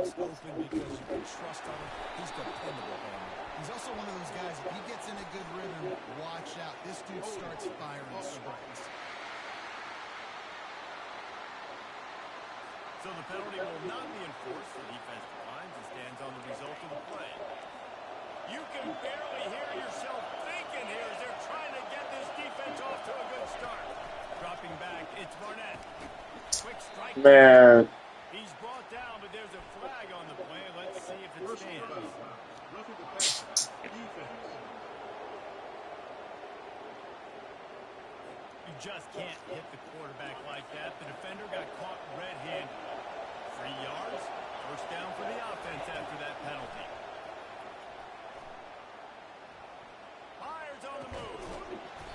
looks open because you can trust on him. He's dependable, man. He's also one of those guys, if he gets in a good rhythm, watch out. This dude starts firing strikes. So the penalty will not be enforced. The defense declines and stands on the result of the play. You can barely hear yourself thinking here as they're trying to get this defense off to a good start. Dropping back, it's Barnett. Quick strike. Man. He's brought down, but there's a flag on the play. Let's see if it stands. You just can't hit the quarterback like that. The defender got caught red-handed. 3 yards. First down for the offense after that penalty. Myers on the move.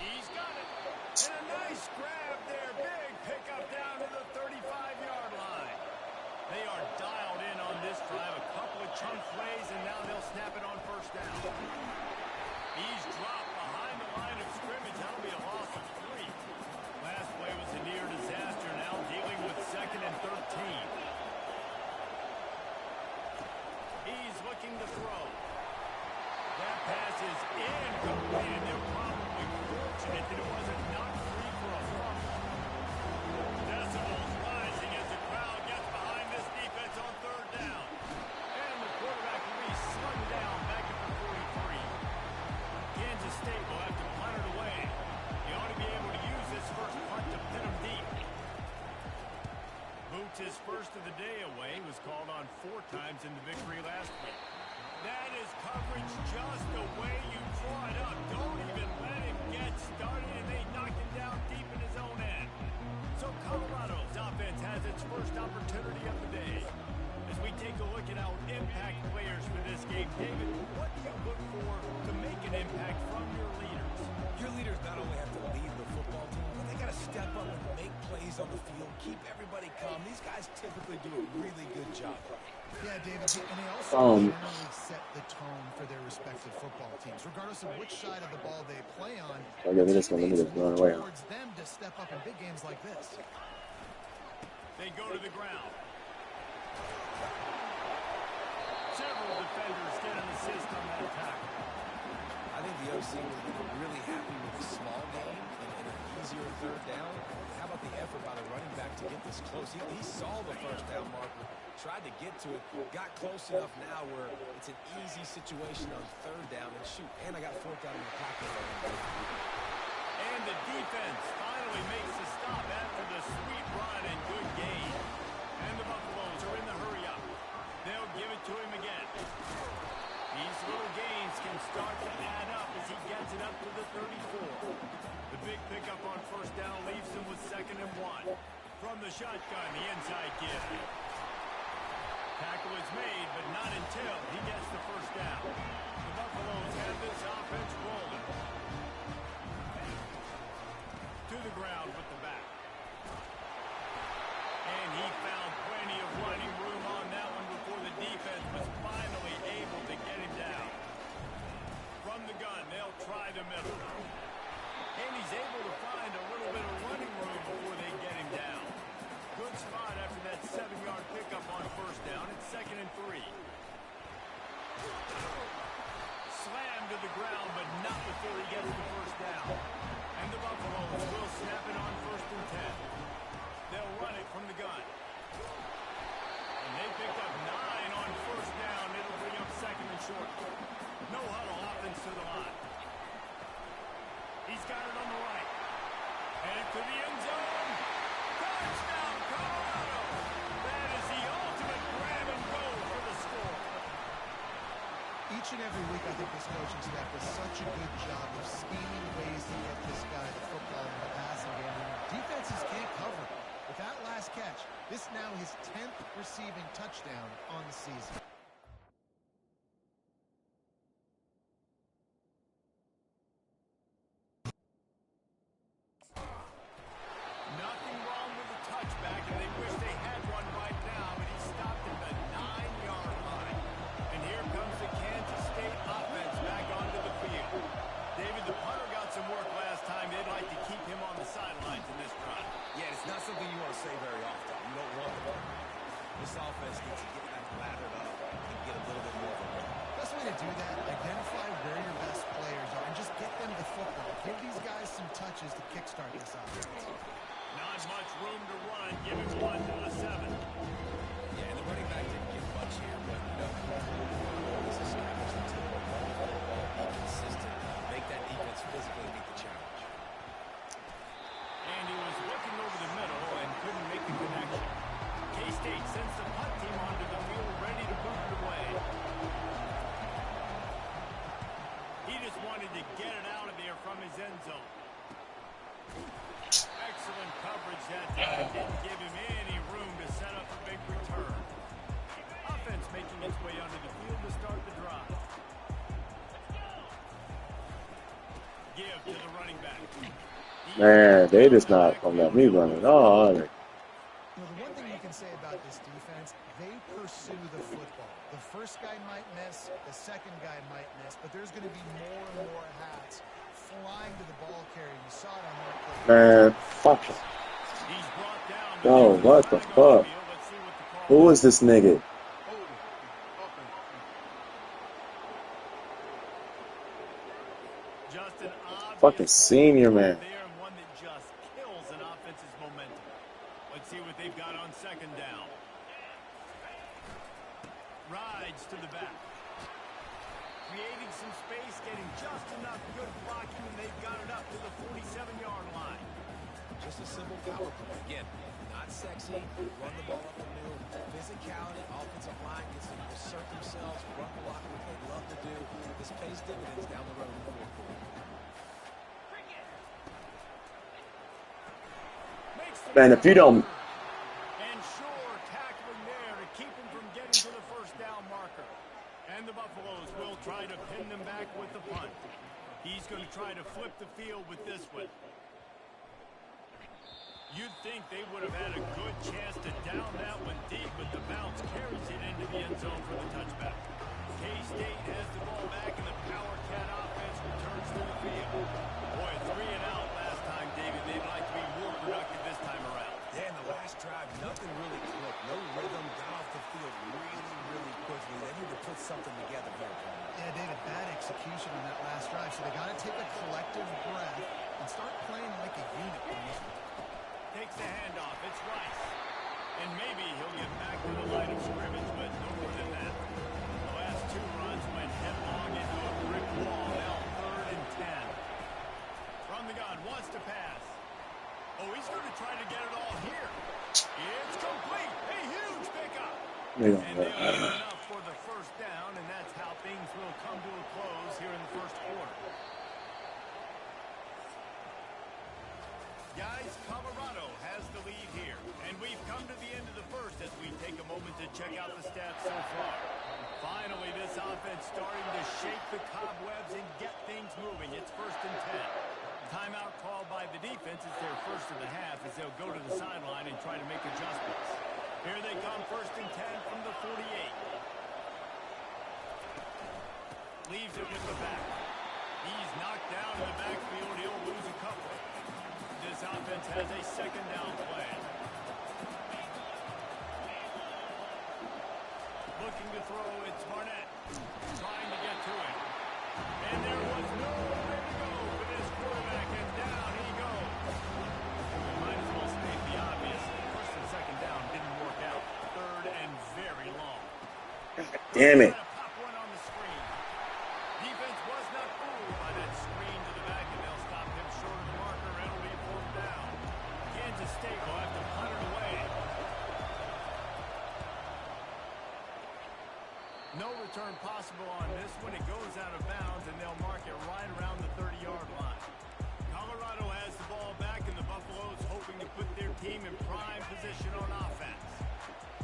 He's got it. And a nice grab there. Big pickup down to the 35-yard line. They are dialed in on this drive. A couple of chunk plays, and now they'll snap it on first down. He's dropped behind the line of scrimmage. That'll be a loss of 3. Last play was a near disaster. Now dealing with 2nd and 13. He's looking to throw. That pass is incomplete, and they're probably fortunate that it wasn't knocked free for a fumble. Decibels rising as the crowd gets behind this defense on 3rd down. And the quarterback will be slung down back at the 43. Kansas State will have to punt it away. They ought to be able to use this first punt to pin them deep. Boots his first of the day away. Was called on 4 times in the victory last week. That is coverage just the way you draw it up. Don't even let him get started, and they knock him down deep in his own end. So Colorado's offense has its first opportunity of the day. As we take a look at our impact players for this game, David, what do you look for to make an impact from your leaders? Your leaders not only have to lead the football team, but they got to step up and make plays on the field, keep everybody calm. These guys typically do a really good job. Yeah, David, and they also generally set the tone for their respective football teams, regardless of which side of the ball they play on. Let me just run away. Towards them to step up in big games like this. They go to the ground. Several defenders get an assist on that tackle. I think the OC would have been really happy with a small game and an easier 3rd down. How about the effort by the running back to get this close? He saw the first down marker, tried to get to it, got close enough now where it's an easy situation on 3rd down. And shoot, and I got 4th down in the pocket. And the defense finally makes the stop after the sweet run and good gain. And the Buffaloes are in the hurry up. They'll give it to him again. These little gains can start to add up as he gets it up to the 34. The big pickup on first down leaves him with 2nd and 1. From the shotgun, the inside give. Tackle is made, but not until he gets the first down. The Buffaloes have this offense rolling. To the ground with the back. And he found plenty of running room on that one before the defense was finally able to get him down. From the gun, they'll try the middle. And he's able to find a little bit of running room before they get him down. Good spot after that 7-yard pickup on first down. It's 2nd and 3. Slammed to the ground, but not before he gets the first down. And the Buffaloes will snap it on 1st and 10. They'll run it from the gun. And they picked up 9 on first down. It'll bring up 2nd and short. No huddle, offense to the line. He's got it on the right. Headed to the end zone. Touchdown, Colorado. That is the ultimate grab and go for the score. Each and every week, I think this coaching staff does such a good job of scheming ways to get this guy the football in the passing game. And defenses can't cover it. With that last catch, this now his 10th receiving touchdown on the season. Nothing wrong with the touchback, and they wish they had one right now, but he stopped at the 9-yard line. And here comes the Kansas State offense back onto the field. David, the punter got some work last time. They'd like to keep him on the sidelines in this drive. Yeah, it's not something you want to say very often. You don't want to. This offense needs to get like lathered up and get a little bit more of a rhythm. Best way to do that, identify where your best players are and just get them the football. Give these guys some touches to kickstart this offense. Not much room to run. Give him 1 to the 7. Yeah, and the running back didn't get much here, but he's established the tempo, be consistent, make that defense physically meet the challenge. And he was looking over the middle and couldn't make the connection. K-State sends the punt team onto the field, ready to boot it away. He just wanted to get it out of there from his end zone. Excellent coverage that time. Didn't give him any room to set up a big return. Offense making its way onto the field to start the drive. Give to the running back. Man, they just not gonna let me run at all, are they? You know, the one thing you can say about this defense, they pursue the football. The first guy might miss, the second guy might miss, but there's going to be more and more hats flying to the ball carrier. You saw it on that play. Man, fuck it. He's brought down. Yo, what the fuck? Let's see what the call Who is this nigga? Just an obvious Fucking senior, man. there and one that just kills an offense's momentum. Let's see what they've got on second down. Rides to the back. Creating some space, getting just enough good blocking, and they've got it up to the 47-yard line. Just a simple power play. Again, not sexy, run the ball up the middle, physicality, offensive line gets to assert themselves, run block, what they love to do. This pays dividends down the road in the fourth quarter. Man, if you don't... And sure, tackling there to keep him from getting to the first down marker. And the Buffaloes will try to pin them back with the punt. He's going to try to flip the field with this one. You'd think they would have had a good chance to down that one deep, but the bounce carries it into the end zone for the touchback. K-State has the ball back, and the Power Cat offense returns to the field. Boy, 3 and out last time, David. They'd like to be more productive this time around. Yeah, in the last drive, nothing really clicked. No rhythm, got off the field really quickly. They need to put something together here, Paul. Yeah, David, bad execution on that last drive, so they got to take a collective breath and start playing like a unit. Takes the handoff. It's Rice. And maybe he'll get back to the line of scrimmage, but no more than that. The last 2 runs went headlong into a brick wall. Now 3rd and 10. From the gun, wants to pass. Oh, he's going to try to get it all here. It's complete. A huge pickup. And they'll get enough for the first down, and that's how things will come to a close here in the first quarter. Guys, Colorado has the lead here, and we've come to the end of the first as we take a moment to check out the stats so far. Finally, this offense starting to shake the cobwebs and get things moving. It's 1st and 10. Timeout called by the defense. It's their first of the half as they'll go to the sideline and try to make adjustments. Here they come, 1st and 10 from the 48. Leaves it with the back. He's knocked down in the backfield. He'll lose a couple. This offense has a second down play. Looking to throw, it's Barnett. Trying to get to it. And there was nowhere to go for this quarterback, and down he goes. Might as well state the obvious. 1st and 2nd down didn't work out. 3rd and very long. Damn it. Pop one on the screen. Defense was not fooled by that screen to the back, and they'll stop him short of the marker. It'll be 4th down. Kansas State will have to punt it away. No return possible on this one. It goes out of bounds, and they'll mark it right around the 30-yard line. Colorado has the ball back, and the Buffaloes hoping to put their team in prime position on offense.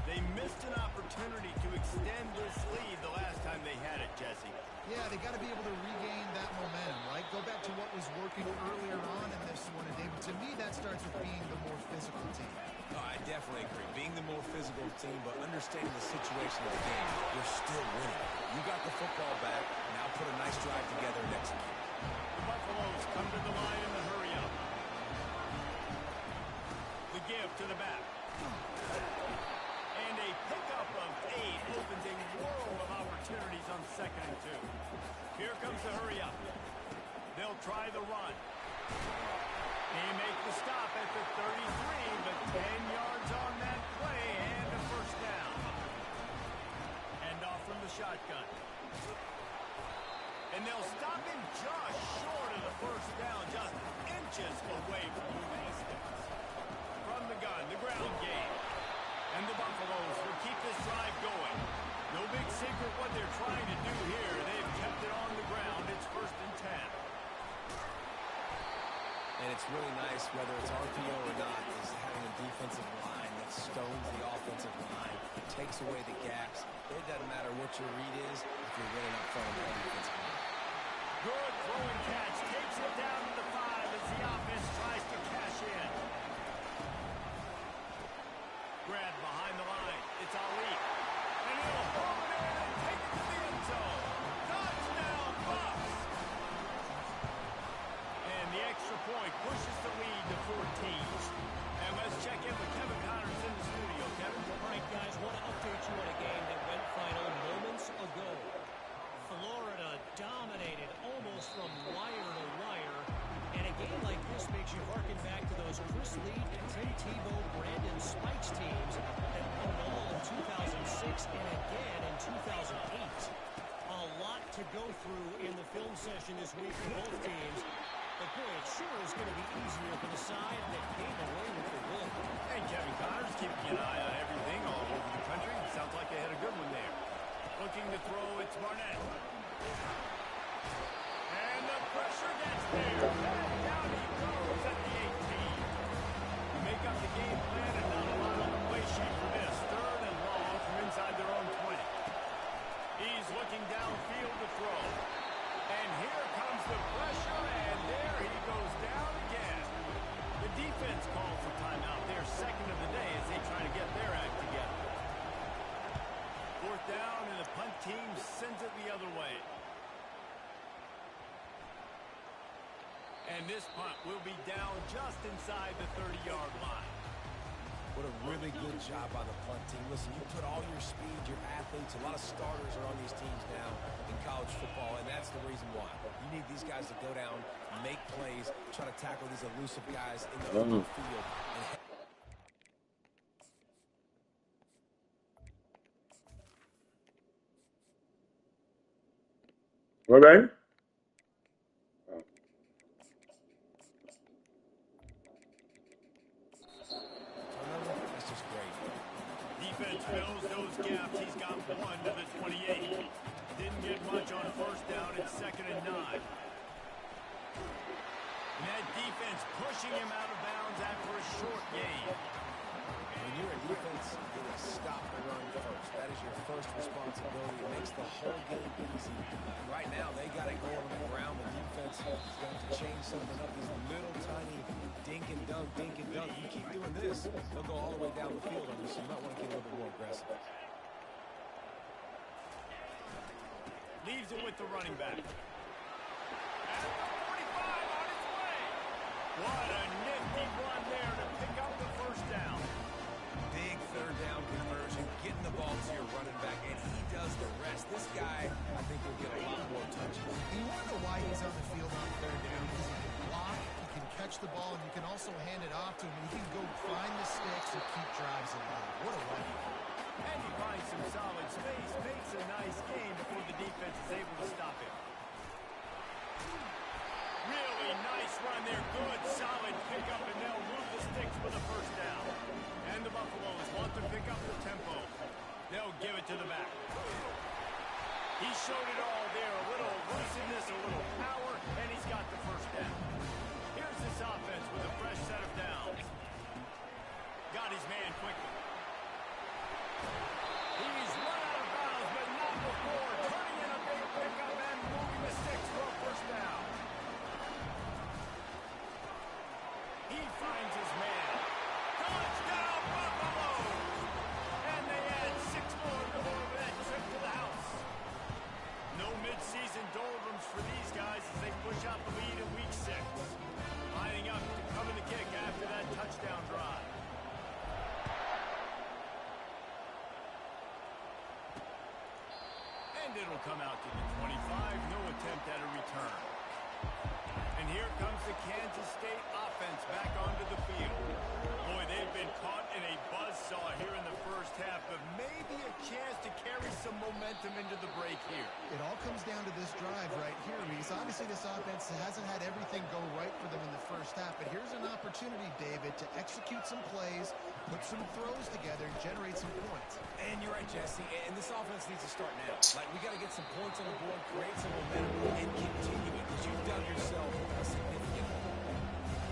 They missed an opportunity to extend this lead the last time they had it, Jesse. Yeah, they got to be able to regain that momentum, right? Go back to what was working earlier on in this one, and David, to me, that starts with being the more physical team. No, I definitely agree. Being the more physical team, but understanding the situation of the game, you're still winning. You got the football back. Now put a nice drive together and execute. The Buffaloes come to the line in the hurry-up. The give to the back. And a pickup of 8 opens a world of opportunities on 2nd and 2. Here comes the hurry up. They'll try the run. They make the stop at the 33, but 10 yards on that play and a first down. Hand off from the shotgun. And they'll stop him just short of the first down, just inches away from moving the sticks. From the gun, the ground game. And the Buffaloes will keep this drive going. No big secret what they're trying to do here. They've kept it on the ground. It's 1st and 10. And it's really nice, whether it's RPO or not, is having a defensive line that stones the offensive line, takes away the gaps. It doesn't matter what your read is if you're winning up front of the defensive line. Good throwing catch. Takes it down to the 5 as the offense tries to cash in. Grab behind the line. It's Ali. And he'll haul it in and take it to the end zone. Touchdown, Bucs! And the extra point pushes the lead to 14. And let's check in with Kevin Connors in the studio. Kevin? All right, guys, want to update you on a game that went final moments ago. Florida dominated almost from wire to wire. And a game like this makes you harken back to those Chris Lee, Tim Tebow, Brandon Spikes teams that won it all in 2006 and again in 2008. A lot to go through in the film session this week for both teams. But, boy, it sure is going to be easier for the side that came away with the win. And Kevin Connors keeping an eye on everything all over the country. Sounds like they had a good one there. Looking to throw, it's Barnett. And the pressure gets there. And down he goes at the 18. You make up the game plan and not a lot on the play sheet for this. 3rd and long from inside their own 20. He's looking downfield to throw. And here comes the pressure, and there he goes down again. The defense calls for timeout. Their 2nd of the day as they try to get their act together. 4th down, and the punt team sends it the other way. And this punt will be down just inside the 30-yard line. What a really good job by the punt team. Listen, you put all your speed, your athletes, a lot of starters are on these teams now in college football, and that's the reason why. You need these guys to go down, make plays, try to tackle these elusive guys in the open field. Okay. That's just great. Defense fills those gaps. He's got 1 to the 28. Didn't get much on 1st down. It's 2nd and 9. And that defense pushing him out of bounds after a short gain. When you're a defense, you're going to stop the run first. That is your first responsibility. It makes the whole game easy. And right now, they got it going on the ground. The defense is going to change something up. These little tiny dink and dunk, dink and dunk. You keep doing this, they'll go all the way down the field on you, so you might want to get a little bit more aggressive. Leaves it with the running back. At the 45 on its way. What a nifty run there to pick up the 1st down. Big 3rd down conversion, getting the ball to your running back, and he does the rest. This guy, I think, will get a lot more touches. You want to know why he's on the field on 3rd down? Because he can block, he can catch the ball, and you can also hand it off to him. He can go find the sticks and keep drives alive. What a weapon. And he finds some solid space, makes a nice game before the defense is able to stop him. Really nice run there. Good, solid pickup, and they'll move the sticks for the 1st down. And the Buffaloes want to pick up the tempo. They'll give it to the back. He showed it all there. A little elusiveness, a little power, and he's got the 1st down. Here's this offense with a fresh set of downs. Got his man quickly. He's run out of bounds, but not before. Turning in a big pickup and moving the sticks for a 1st down. He finds his man. Touchdown, Buffalo! And they add 6 more to that trip to the house. No midseason doldrums for these guys as they push out the lead in week 6. Lining up to cover the kick after that touchdown drive. And it'll come out to the 25. No attempt at a return. And here comes the Kansas State offense back onto the field. Boy, they've been caught in a buzzsaw here in the first half, but maybe a chance to carry some momentum into the break here. It all comes down to this drive right here, Reese. Obviously, this offense hasn't had everything go right for them in the first half, but here's an opportunity, David, to execute some plays, put some throws together, and generate some points. And you're right, Jesse, and this offense needs to start now. Like, we got to get some points on the board, create some momentum, and continue it, because you've done yourself a significant harm.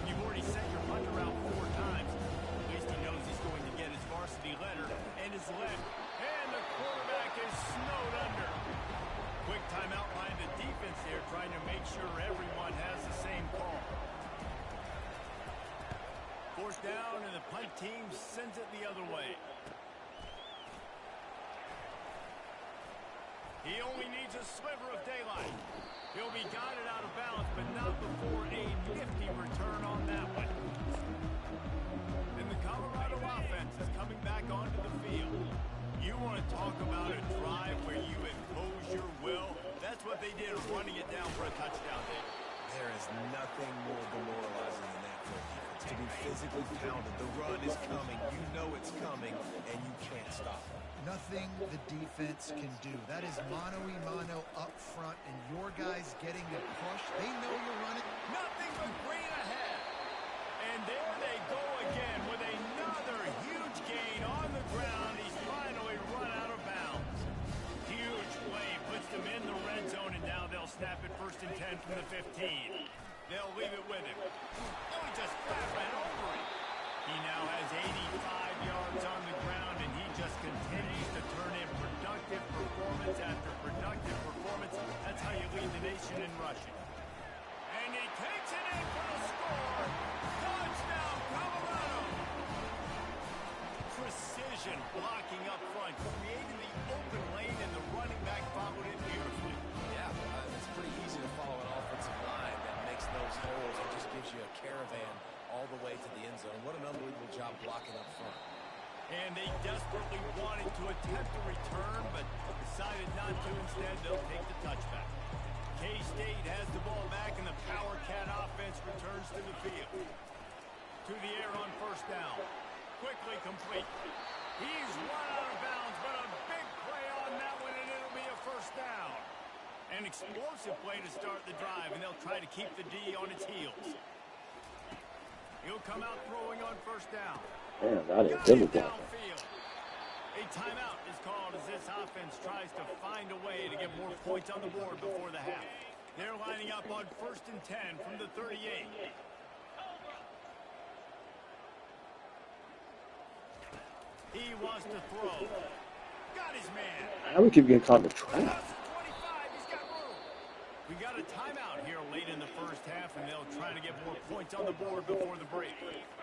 You've already sent your punter out 4 times. At least he knows he's going to get his varsity letter and his left. And the quarterback is snowed under. Quick timeout by the defense there, trying to make sure everyone has the same call. 4th down, and the punt team sends it the other way. He only needs a sliver of daylight. He'll be guided out of bounds, but not before a nifty return on that one. And the Colorado offense is coming back onto the field. You want to talk about a drive where you impose your will? That's what they did, running it down for a touchdown there. There is nothing more demoralizing than that for a defense. To be physically pounded, the run is coming, you know it's coming, and you can't stop it. Nothing the defense can do. That is mano-a-mano up front, and your guys getting the push. They know you're running. Nothing but green ahead. And there they go again with another huge gain on the ground. He's finally run out of bounds. Huge play puts them in the red zone, and now they'll snap it 1st and 10 from the 15. They'll leave it with him. Oh, he just flat ran over it. He now has 85 yards on the ground, and he just continues to turn in productive performance after productive performance. That's how you lead the nation in rushing. And he takes it in for the score. Touchdown, Colorado. Precision blocking up front, creating the open lane, and the running back followed it beautifully. Yeah, it's pretty easy to follow an offensive line that makes those holes and just gives you a caravan all the way to the end zone. What an unbelievable job blocking up front. And they desperately wanted to attempt a return, but decided not to. Instead, they'll take the touchback. K-State has the ball back, and the Power Cat offense returns to the field. To the air on 1st down. Quickly complete. He's run out of bounds, but a big play on that one, and it'll be a 1st down. An explosive play to start the drive, and they'll try to keep the D on its heels. He'll come out throwing on 1st down. Damn, I didn't think of that. Downfield. A timeout is called as this offense tries to find a way to get more points on the board before the half. They're lining up on 1st and 10 from the 38. He wants to throw. Got his man. How we keep getting caught in the trap? 25, he's got room. We got a timeout here late in the first half, and they'll try to get more points on the board before the break.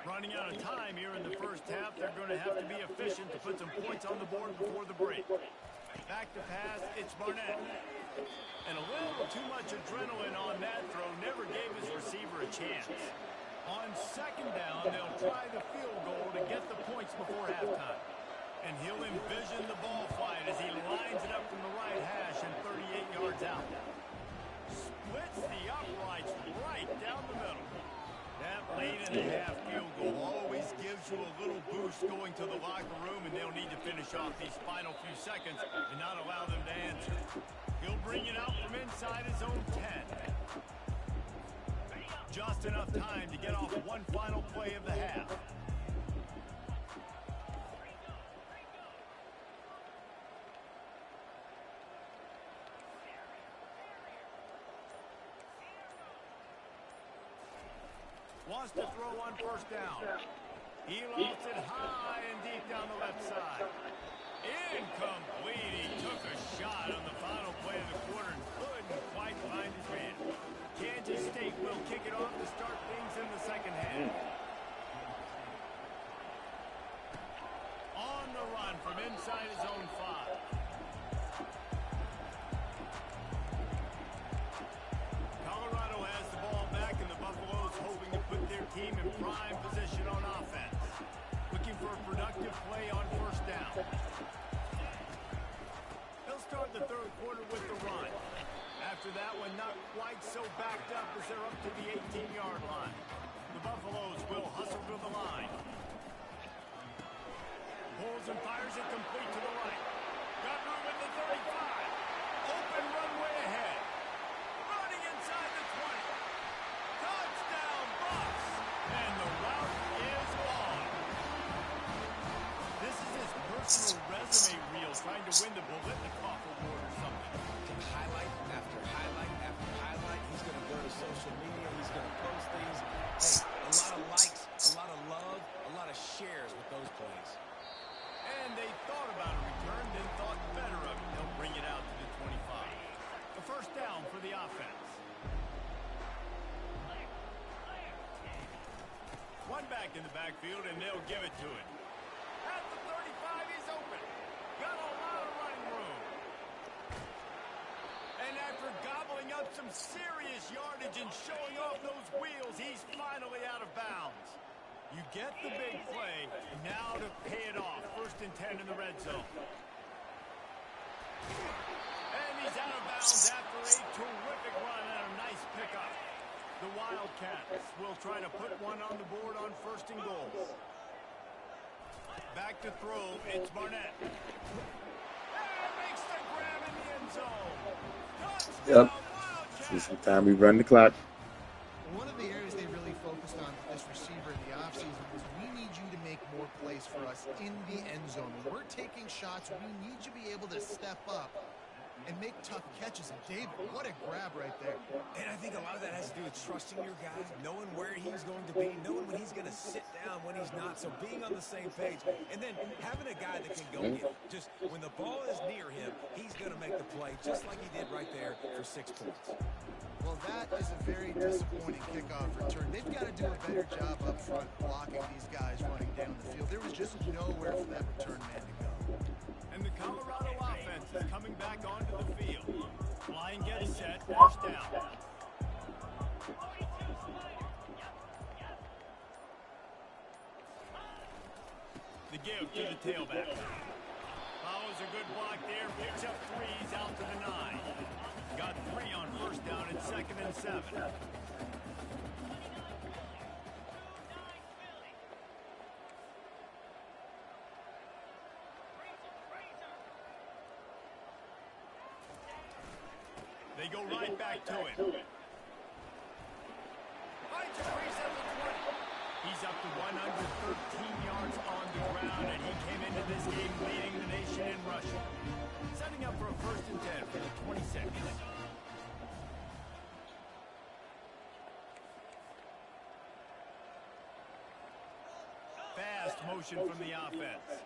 Running out of time here in the first half, they're going to have to be efficient to put some points on the board before the break. Back to pass, it's Barnett. And a little too much adrenaline on that throw never gave his receiver a chance. On 2nd down, they'll try the field goal to get the points before halftime. And he'll envision the ball flight as he lines it up from the right hash and 38 yards out. Splits the uprights right down the middle. That late-in-the-half field goal always gives you a little boost going to the locker room, and they'll need to finish off these final few seconds and not allow them to answer. He'll bring it out from inside his own 10. Just enough time to get off one final play of the half. Wants to throw on 1st down. He lost it high and deep down the left side. Incomplete. He took a shot on the final play of the quarter and couldn't quite find his man. Kansas State will kick it off to start things in the 2nd half. On the run from inside his own 5. Colorado has the ball back, and the Buffaloes hoping to put their team in prime position on offense. Looking for a productive play on 1st down. They'll start the 3rd quarter with after that one, not quite so backed up as they're up to the 18-yard line. The Buffaloes will hustle to the line. Pulls and fires it complete to the right. Got room at the 35. Open runway ahead. Running inside the 20. Touchdown, Buffs! And the route is on. This is his personal resume reel, trying to win the Biletnikoff Award or something. Highlight after highlight after highlight. He's going to go to social media. He's going to post these. Hey, a lot of likes, a lot of love, a lot of shares with those plays. And they thought about a return, then thought better of it. They'll bring it out to the 25. A first down for the offense. One back in the backfield, and they'll give it to him. At the 35, he's open. Got a lot of running room. And after gobbling up some serious yardage and showing off those wheels, he's finally out of bounds. You get the big play, now to pay it off. First and 10 in the red zone. And he's out of bounds after a terrific run and a nice pickup. The Wildcats will try to put one on the board on first and goal. Back to throw, it's Barnett. And makes the grab in the end zone. Touchdown, Yep. Wildcats! This is the time we run the clock. One of the areas they really focused on for this receiver in the offseason was we need you to make more plays for us in the end zone. When we're taking shots, we need you to be able to step up and make tough catches. And David, what a grab right there. And I think a lot of that has to do with trusting your guy, knowing where he's going to be, knowing when he's going to sit down, when he's not. So being on the same page, and then having a guy that can go get just when the ball is near him, he's going to make the play just like he did right there for 6 points. Well, that is a very disappointing kickoff return. They've got to do a better job up front blocking these guys running down the field. There was just nowhere for that return man to go. And the Colorado offense is coming back onto the field. Line gets set, first down. The give to the tailback. Follows a good block there, picks up 3, he's out to the 9. Got 3 on first down and 2nd and 7. They go right back to him. Finds a crease at the 20. He's up to 113 yards on the ground, and he came into this game leading the nation in rushing. Setting up for a first and 10 for the 26. Fast motion from the offense.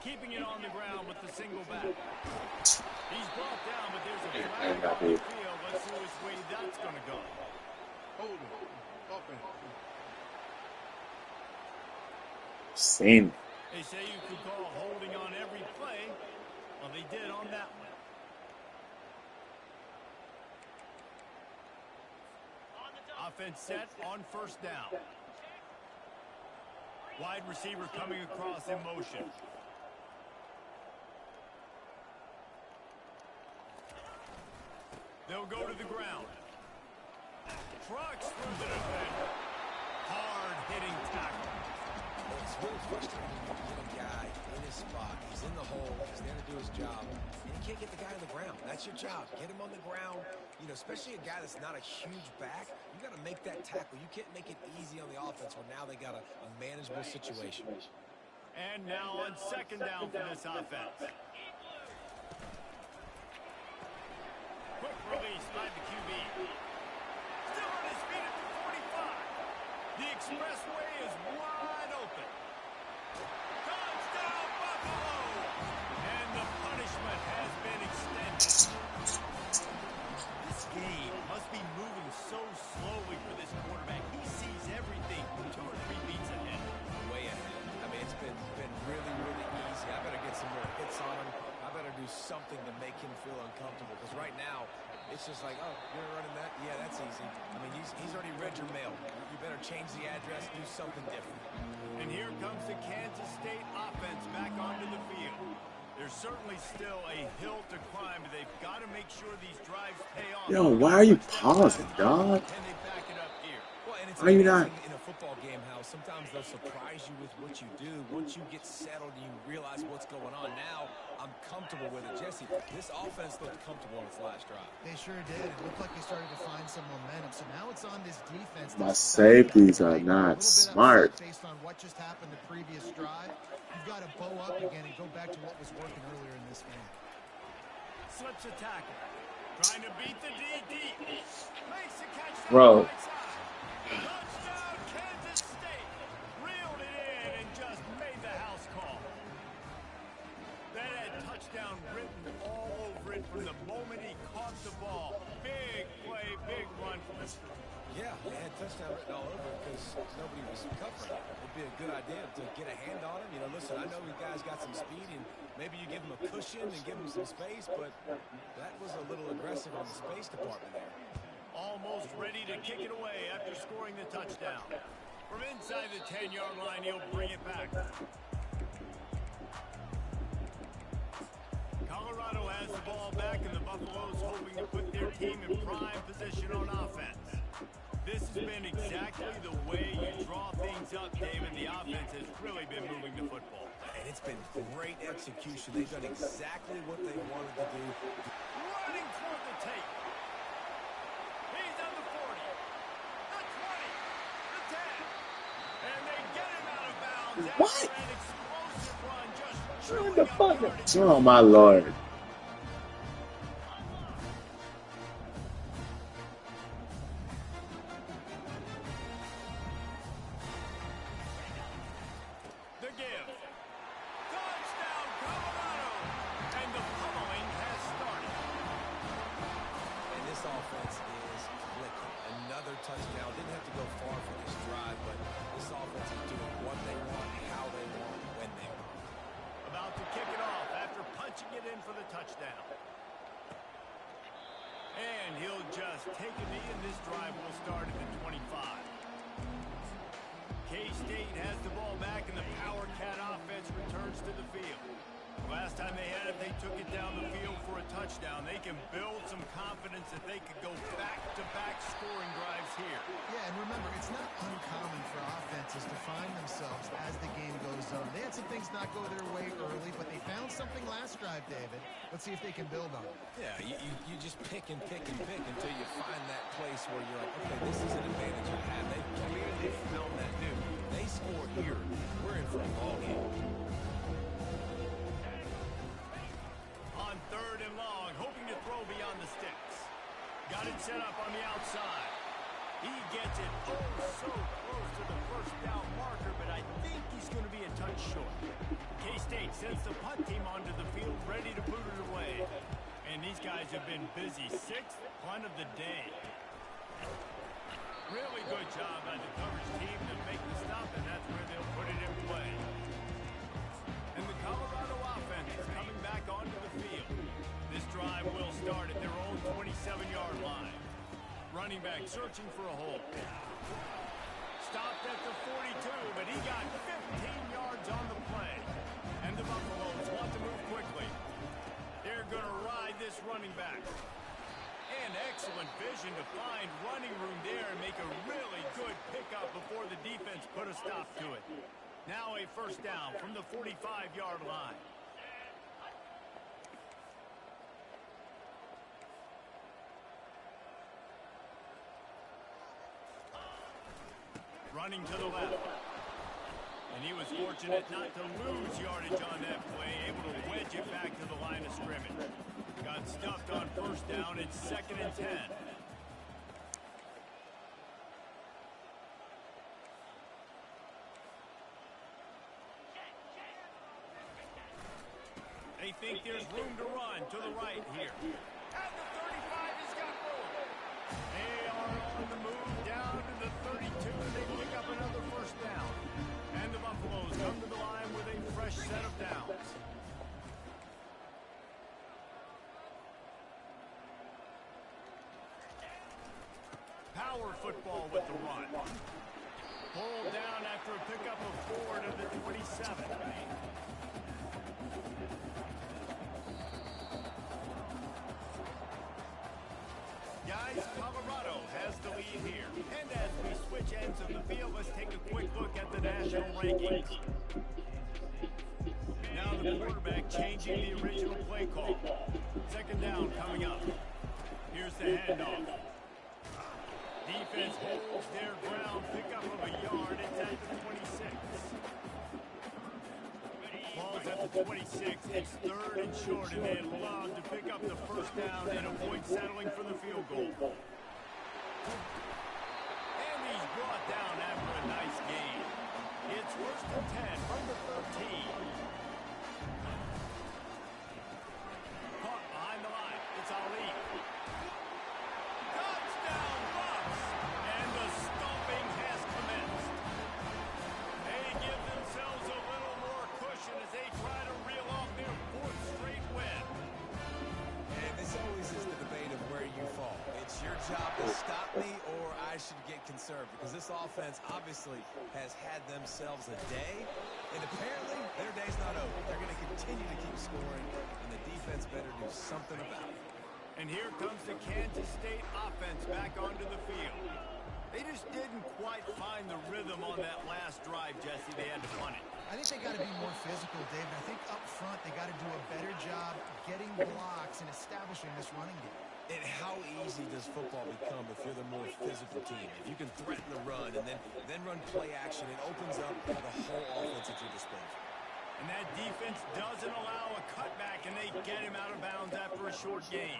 Keeping it on the ground with the single back. He's brought down, but there's a flag on the field. Let's see which way that's going to go. Hold him. Open. Same. They say you could call holding on every play. Well, they did on that one. Offense set on first down. Wide receiver coming across in motion. They'll go to the ground. Trucks through the defender. Hard-hitting tackle. It's really frustrating when you get a guy in his spot. He's in the hole. He's there to do his job. And you can't get the guy on the ground. That's your job. Get him on the ground. You know, especially a guy that's not a huge back. You got to make that tackle. You can't make it easy on the offense when now they got a manageable situation. And now on second down for this offense. Quick release by the QB. Still on his feet at the 45. The expressway is wide open. Touchdown, Buffalo! And the punishment has been extended. This game must be moving so slowly for this quarterback. He sees everything 2 or 3 beats ahead. Way ahead. I mean, it's been really, really easy. I better get some more hits on him. I better do something to make him feel uncomfortable. Because right now, it's just like, oh, you're running that? Yeah, that's easy. I mean, he's already read your mail. You better change the address, do something different. And here comes the Kansas State offense back onto the field. They're certainly still a hill to climb, but they've got to make sure these drives pay off. Yo, why are you pausing, dog? Can they back it up here? Well, and it's Why are you not? amazing in a football game how sometimes they'll surprise you with what you do. Once you get settled and you realize what's going on, now I'm comfortable with it. Jesse, this offense looked comfortable on its last drive. They sure did. It looked like they started to find some momentum. So now it's on this defense. My safeties are not smart. Based on what just happened the previous drive, you've got to bow up again and go back to what was working earlier in this game. Slips a tackle. Trying to beat the DD. Makes the catch. Bro. Touchdown, Kansas State. Reeled it in and just made the house call. That had touchdown written all over it from the moment he caught the ball. Big play, big run. Yeah, they had touchdown written all over it because nobody was covering it. It'd be a good idea to get a hand on him. You know, listen, I know you guys got some speed, and maybe you give him a cushion and give him some space, but that was a little aggressive on the space department there. Almost ready to kick it away after scoring the touchdown. From inside the 10-yard line, he'll bring it back. Colorado has the ball back, and the Buffaloes hoping to put their team in prime position on offense. This has been exactly the way you draw things up, David. The offense has really been moving the football. And it's been great execution. They've done exactly what they wanted to do. Running toward the tape. He's on the 40, the 20, the 10. And they get him out of bounds. What? An explosive run just What the fuck? Oh, my Lord. The give. Touchdown, Colorado. And the pummeling has started. And this offense is clicking. Another touchdown. Didn't have to go far for this drive, but this offense is doing what they want, how they want, when they want. About to kick it off after punching it in for the touchdown. And he'll just take a knee, and this drive will start at the 25. K-State has the ball back, and the Power Cat offense returns to the field. Last time they had it, they took it down the field for a touchdown. They can build some confidence that they could go back-to-back scoring drives here. Yeah, and remember, it's not uncommon for offenses to find themselves as the game goes on. They had some things not go their way early, but they found something last drive, David. Let's see if they can build on it. Yeah, you just pick and pick and pick until you find that place where you're like, okay, this is an advantage I have. They clearly found that new. They score here. We're in for a ball game. On third and long, hoping to throw beyond the sticks. Got it set up on the outside. He gets it so close to the first down marker, but I think he's going to be a touch short. K-State sends the punt team onto the field, ready to boot it away. And these guys have been busy. Sixth punt of the day. Really good job by the coverage team to make the stop, and that's where they'll put it in play. And the Colorado offense is coming back onto the field. This drive will start at their own 27-yard line. Running back searching for a hole. Stopped at the 42, but he got 15 yards on the play. And the Buffaloes want to move quickly. They're going to ride this running back. And excellent vision to find running room there and make a really good pickup before the defense put a stop to it. Now a first down from the 45-yard line. Running to the left. And he was fortunate not to lose yardage on that play, able to wedge it back to the line of scrimmage. Got stuffed on first down. It's 2nd and 10. They think there's room to run to the right here. At the 35, he's got room. They are on the move down to the 32. They pick up another first down. And the Buffaloes come to the line with a fresh set of downs. Power football with the run. Pulled down after a pickup of 4 to the 27. ends of the field. Let's take a quick look at the national rankings. Now the quarterback changing the original play call. Second down coming up. Here's the handoff. Defense holds their ground. Pickup of a yard. It's at the 26. Ball's at the 26. It's third and short, and they'd love to pick up the first down and avoid settling for the field goal. And he's brought down after a nice gain. It's first and 10 from the 13. Caught behind the line. It's Ali. Touchdown, Bucks! And the stomping has commenced. They give themselves a little more cushion as they try to reel off their fourth straight win. And this always is the debate of where you fall. It's your job to stop me, or I should get conserved, because this offense obviously has had themselves a day, and apparently their day's not over. They're going to continue to keep scoring, and the defense better do something about it. And here comes the Kansas State offense back onto the field. They just didn't quite find the rhythm on that last drive, Jesse. They had to punt it. I think they got to be more physical, David. I think up front they got to do a better job getting blocks and establishing this running game. And how easy does football become if you're the more physical team? If you can threaten the run and then run play action, it opens up the whole offense at your disposal. And that defense doesn't allow a cutback, and they get him out of bounds after a short gain.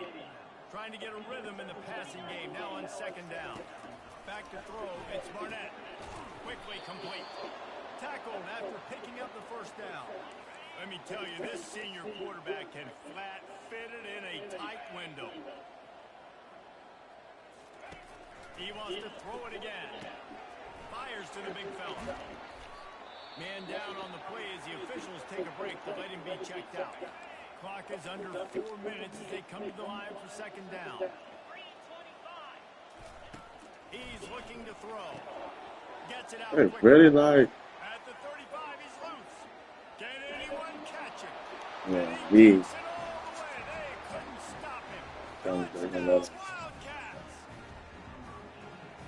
Trying to get a rhythm in the passing game, now on second down. Back to throw, it's Barnett. Quickly complete. Tackled after picking up the first down. Let me tell you, this senior quarterback can flat fit it in a tight window. He wants to throw it again. Fires to the big fella. Man down on the play as the officials take a break to let him be checked out. Clock is under 4 minutes as they come to the line for second down. He's looking to throw. Gets it out Hey, quickly. really like, At the 35, he's loose. Can anyone catch him? yeah, And he these. takes it all the way. They couldn't stop him. Sounds Touchdown, like Wildcats.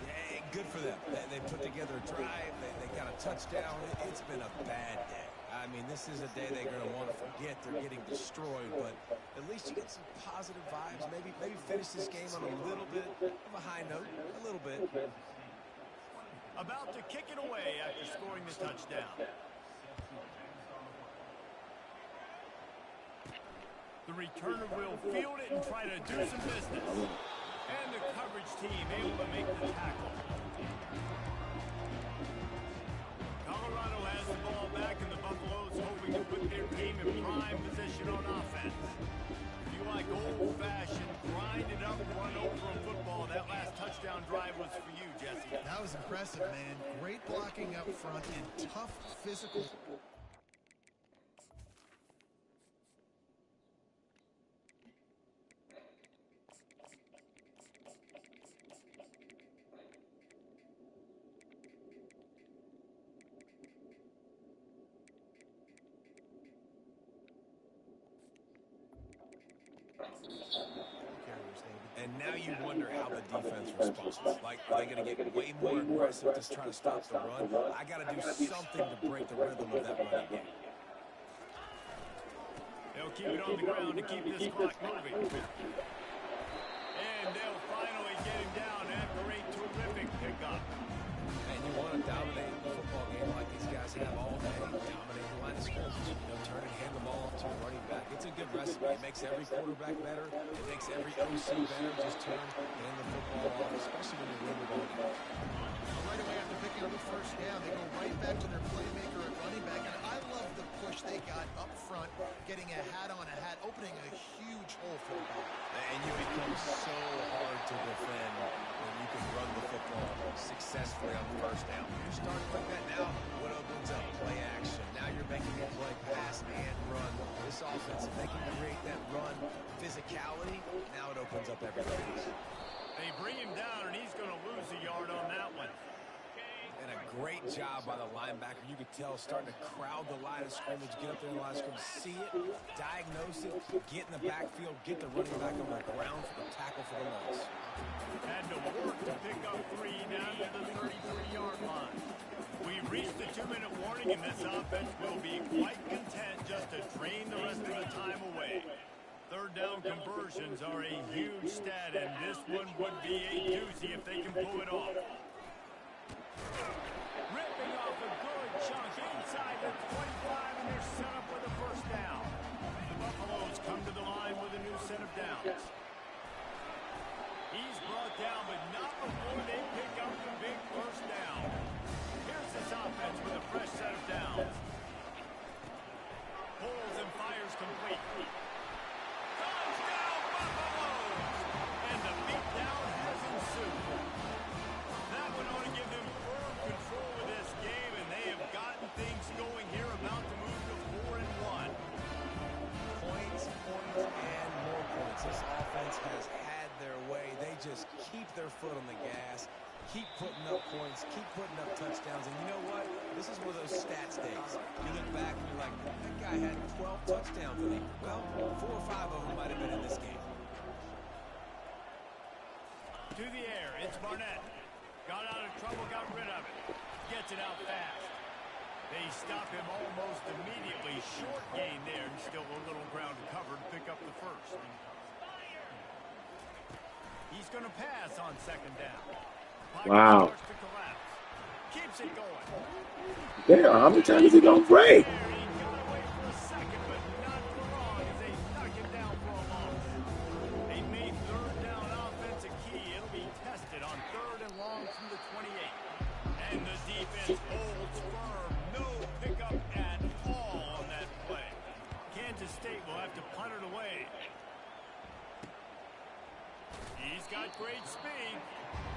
Yeah, good for them. They put together a drive. They got a touchdown. It's been a bad day. I mean, this is a day they're going to want to forget. They're getting destroyed, but at least you get some positive vibes. Maybe finish this game on a little bit of a high note. A little bit. About to kick it away after scoring the touchdown. The returner will field it and try to do some business. And the coverage team able to make the tackle. Colorado has the ball back, and the Buffaloes hoping to put their team in prime position on offense. If you like old-fashioned, grind-it-up, run-over football, that last touchdown drive was for you, Jesse. That was impressive, man. Great blocking up front and tough physical. And now you wonder how the defense responds. Like, are they going to get way more aggressive to try to stop the run? I got to do something to break the rhythm of that running game. They'll keep it on the ground to keep this clock moving. And they'll finally get him down after a terrific pickup. And you want to dominate the football game like these guys have all day. Dominate the line of scrimmage. Turn and hand the ball off to a running back. It's a good recipe. It makes every quarterback better. It makes every OC better. Just turn and hand the football off, especially when you're winning the ball game. Right away after picking up the first down, they go right back to their playmaker at running back. And I love the push they got up front, getting a hat on a hat, opening a huge hole for the ball. And you become so hard to defend when you can run the football successfully on first down. You start like that now, what opens up? Play action. Now you're making a play, pass and run. This offense, if they can create that run physicality, now it opens up everything else. They bring him down, and he's going to lose a yard on that one. And a great job by the linebacker. You could tell starting to crowd the line of scrimmage, get up there in the line of scrimmage, see it, diagnose it, get in the backfield, get the running back on the ground for the tackle for the loss. Had to work to pick up 3 down to the 33-yard line. We reached the 2-minute warning, and this offense will be quite content just to drain the rest of the time away. Third down conversions are a huge stat, and this one would be a doozy if they can pull it off. Ripping off a good chunk inside the 25, and they're set up with a first down. The Buffaloes come to the line with a new set of downs. He's brought down, but not before they pick up the big first down. Here's this offense with a fresh set of downs. Pulls and fires complete. Touchdown, Buffaloes! And the beatdown has ensued. That one ought to give them firm control of this game, and they have gotten things going here, about to move to 4-1. Points, and more points. This offense has had their way. They just keep their foot on the gas, keep putting up points, keep putting up touchdowns. And you know what? This is one of those stats days. You look back and you're like, that guy had 12 touchdowns. I think, well, 4 or 5 of them might have been in this game. To the air, it's Barnett. Got out of trouble, got rid of it. Gets it out fast. They stop him almost immediately. Short gain there, and still a little ground to cover to pick up the first. He's going to pass on second down. Pocket Wow. starts to collapse. Keeps it going. Damn, how many times is he gonna break? There, he got away for a second, but not for long as they knock him down for a loss. They made third down offense a key. It'll be tested on 3rd and long from the 28. And the defense holds firm. No pickup at all on that play. Kansas State will have to punt it away. He's got great speed.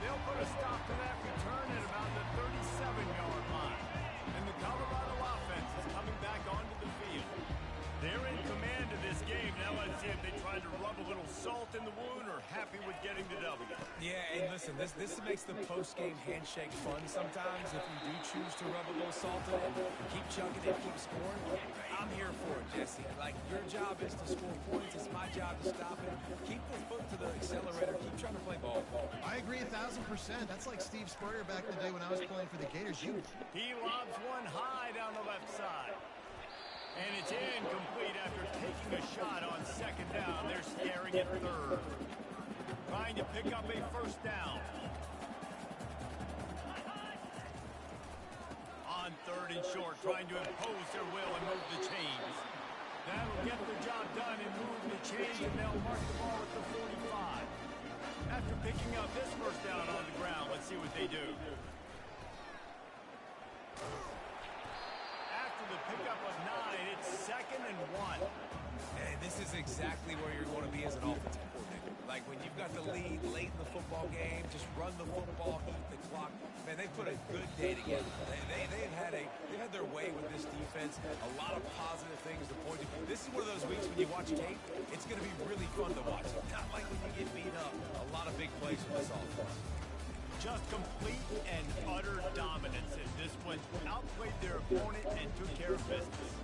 They'll put a stop to that return at about the 37-yard line. And the Colorado offense is coming back onto the field. They're in command of this game. Now let's see if they try to rub a little salt in the wound or happy with getting the W. Yeah, and listen, this makes the post-game handshake fun sometimes if you do choose to rub a little salt in it, keep chugging it, keep scoring. I'm here for it, Jesse. Like, your job is to score points. It's my job to stop it. Keep the foot to the accelerator. Keep trying to play ball. I agree 1,000%. That's like Steve Spurrier back in the day when I was playing for the Gators. He lobs one high down the left side. And it's incomplete after taking a shot on second down. They're staring at third. Trying to pick up a first down. On 3rd and short, trying to impose their will and move the chains. That'll get the job done and move the chains, and they'll mark the ball at the 45. After picking up this first down on the ground, let's see what they do. After the pickup of 9, it's 2nd and 1. And this is exactly where you're going to be as an offensive coordinator. Like, when you've got the lead late in the football game, just run the football, eat the clock. Man, they put a good day together. They've had their way with this defense. A lot of positive things to point to. This is one of those weeks when you watch tape, it's going to be really fun to watch. Not like when you get beat up. A lot of big plays from this offense. Just complete and utter dominance as this one outplayed their opponent and took care of business.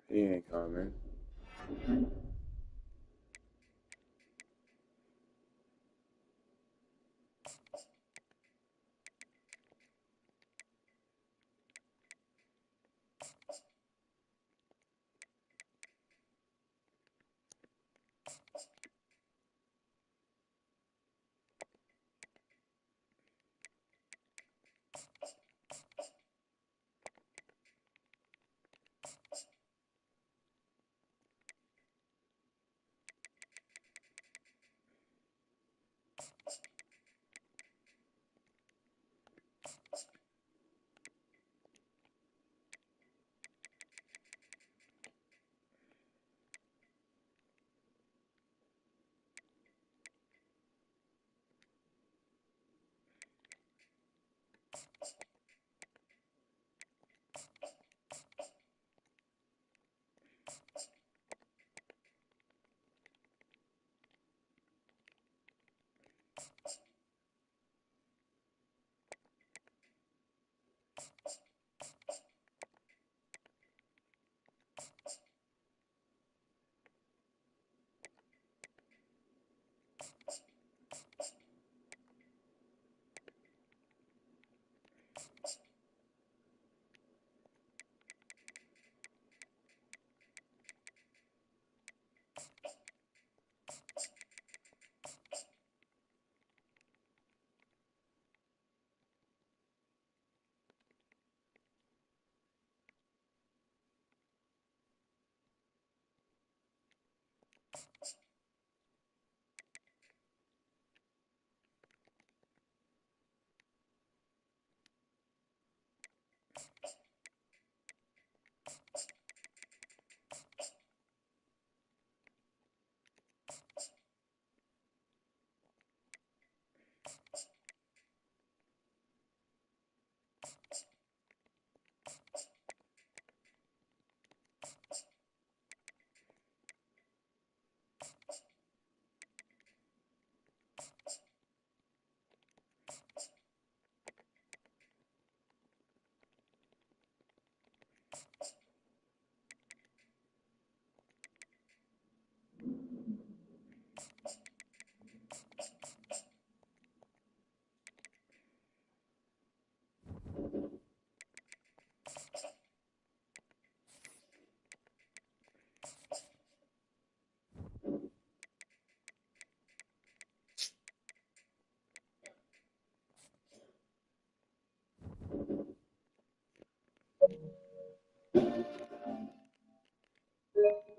He ain't coming.